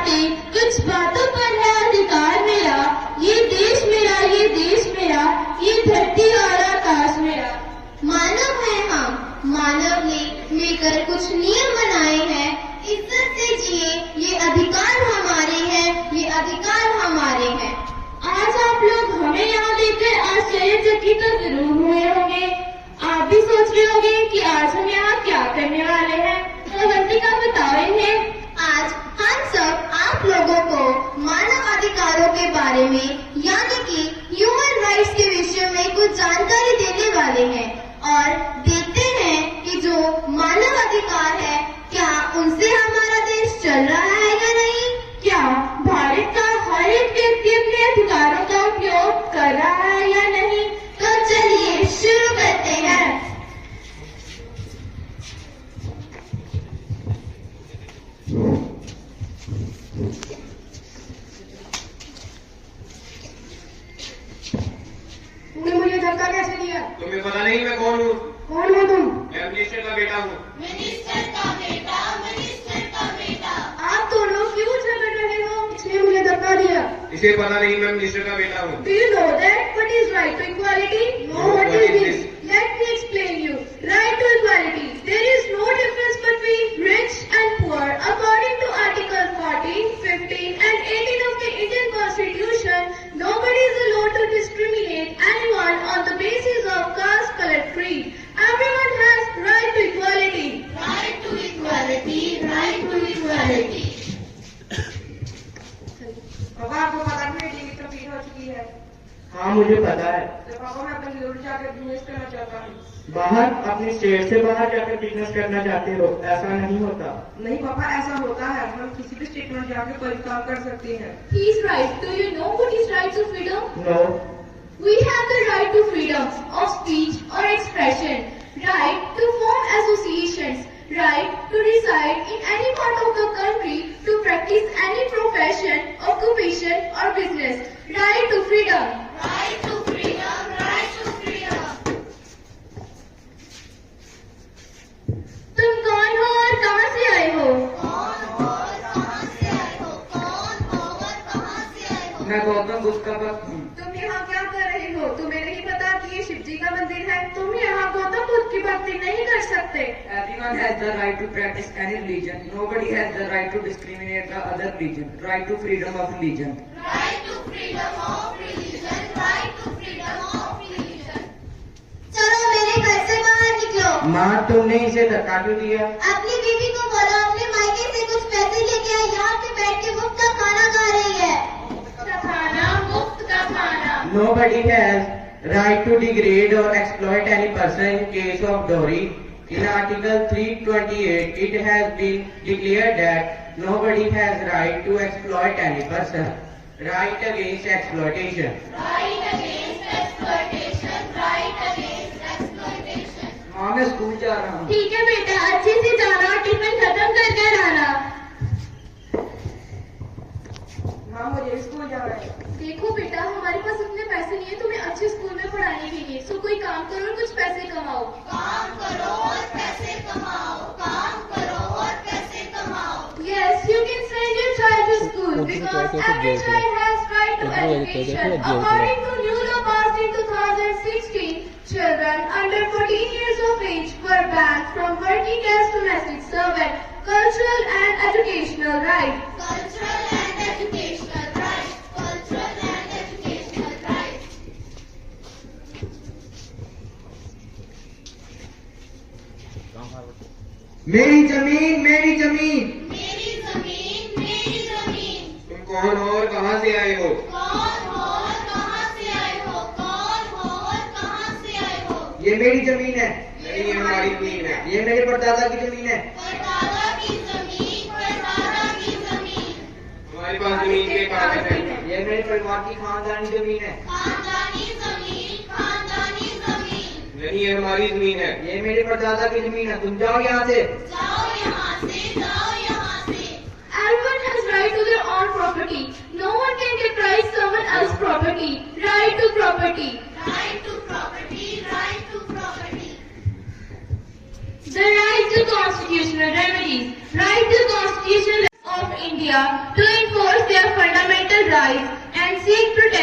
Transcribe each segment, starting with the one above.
बातें, कुछ बातों पर है अधिकार मेरा। ये देश मेरा, ये देश मेरा, ये धरती और आकाश मेरा। मानव है हम, मानव ने मिलकर कुछ नियम बनाए हैं। इज्जत से जिए, ये अधिकार हमारे हैं, ये अधिकार हमारे हैं। आज आप लोग हमें यहाँ देखकर आश्चर्यचकित तो जरूर हुए होंगे। आप भी सोच रहे होंगे कि आज हम यहाँ क्या करने वाले हैं। तो अवंतिका बताओ इन्हें। आज हम सब आप लोगों को मानव अधिकारों के बारे में यानी कि ह्यूमन राइट्स के विषय में कुछ जानकारी देने वाले हैं और देखते हैं कि जो मानव अधिकार है क्या उनसे हमारा देश चल रहा है या नहीं। क्या भारत का हर एक व्यक्ति अपने अधिकारों का उपयोग कर रहा है या नहीं। तो चलिए शुरू करते हैं। तुमने मुझे धक्का कैसे दिया? तुम्हें पता नहीं मैं कौन हूँ? कौन हो तुम? मैं मिनिस्टर का बेटा हूँ। मिनिस्टर का बेटा, मिनिस्टर का बेटा। आप दोनों क्यों झगड़ रहे हो? इसने मुझे धक्का दिया। इसे पता नहीं मैं मिनिस्टर का बेटा हूँ। Do you know that what is right to equality? No, what is this? Let me explain you. Right to equality. There is no difference between rich and poor. According to Article 14, 15 and 18 of the Indian Constitution, nobody is allowed to discriminate anyone on the basis of caste, color, creed. Everyone has right to equality. Right to equality, right to equality. पापा आपको पता नहीं meeting की तकलीफ हो चुकी है। हाँ मुझे पता है। तो पापा मैं अपनी जरूर जाकर बिजनेस करना चाहता हूँ। बाहर अपने स्टेट से बाहर जाकर बिजनेस करना चाहते हो? ऐसा नहीं होता। नहीं पापा ऐसा होता है। हम किसी भी स्टेट में जाकर कोई काम कर सकते हैं। He is right. Do you know what is right to freedom? No. We have the right to freedom of speech or expression, right to form associations, right to reside in any part of the country, to practice any profession, occupation or business, right to freedom. Right to freedom, right to freedom. तुम कौन हो और कहाँ से आए हो? कौन हो और कहाँ से आए हो? कौन हो और कहाँ से आए हो? मैं गौतम बुद्ध का भक्त हूँ। तुम यहाँ क्या कर रहे हो? तुम्हें नहीं पता कि ये शिव जी का मंदिर है? तुम यहाँ गौतम बुद्ध की भक्ति नहीं कर सकते। Everyone has the right to practice any religion. Nobody has the right to discriminate the other religion. Right to freedom of religion. Right to freedom of religion, right to freedom of religion. चलो मेरे घर से बाहर निकलो। माँ तुमने इसे धक्का क्यों दिया? अपनी बीवी को बोलो अपने मायके से कुछ पैसे लेके आए। यहाँ पे बैठ के मुफ्त का खाना खा रही है। खाना, मुफ्त का खाना। Nobody has right to degrade or exploit any person in case of dowry. In Article 328, it has been declared that nobody has right to exploit any person. Right against exploitation. Right against exploitation, right against exploitation. हाँ मैं school जा रहा हूँ। ठीक है बेटा, अच्छे से जाना, टिफिन खत्म कर कर आना। हाँ मुझे स्कूल जाना है। देखो बेटा, हमारे पास इतने पैसे नहीं है तुम्हें अच्छे स्कूल में पढ़ाने के लिए। सो कोई काम करो और कुछ पैसे कमाओ। काम करो और पैसे कमाओ, काम करो और पैसे कमाओ। Yes, you can send your child to school because every child has right to education. According to new law passed in 2016, children under 14 years of age were banned from working as domestic servant. Cultural and educational right. Cultural and educational right. Cultural and educational right. मेरी जमीन, मेरी जमीन। मेरी जमीन, मेरी जमीन। तुम कौन हो और कहाँ से आए हो? कौन हो और कहाँ से आए हो? कौन हो और कहाँ से आए हो? ये मेरी जमीन है। नहीं, ये हमारी जमीन है। ये मेरे परदादा की जमीन है। परदादा की जमीन, परदादा की जमीन। हमारे पास जमीन के कागज हैं। ये मेरे परिवार की खानदानी जमीन है। खानदानी जमीन, खानदानी जमीन। नहीं, ये हमारी जमीन है। ये मेरे परदादा की जमीन है। तुम जाओ यहाँ से। जाओ यहाँ से, जाओ यहाँ से। Everyone has right to their own property. No one can deprive someone else's property. Right to property. Right to property, right to property. The right to constitutional remedies. Right to Constitution of India to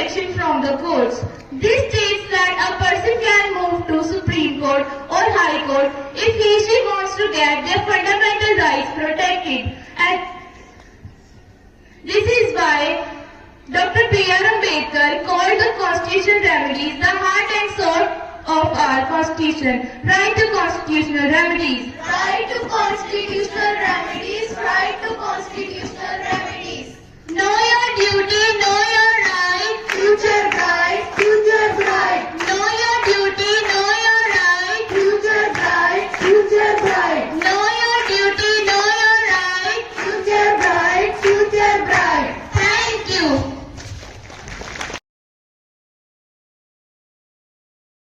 protection from the courts. This states that a person can move to Supreme Court or High Court if she wants to get their fundamental rights protected. And this is why Dr. B.R. Ambedkar called the constitutional remedies the heart and soul of our constitution. Right to constitutional remedies. Right to constitutional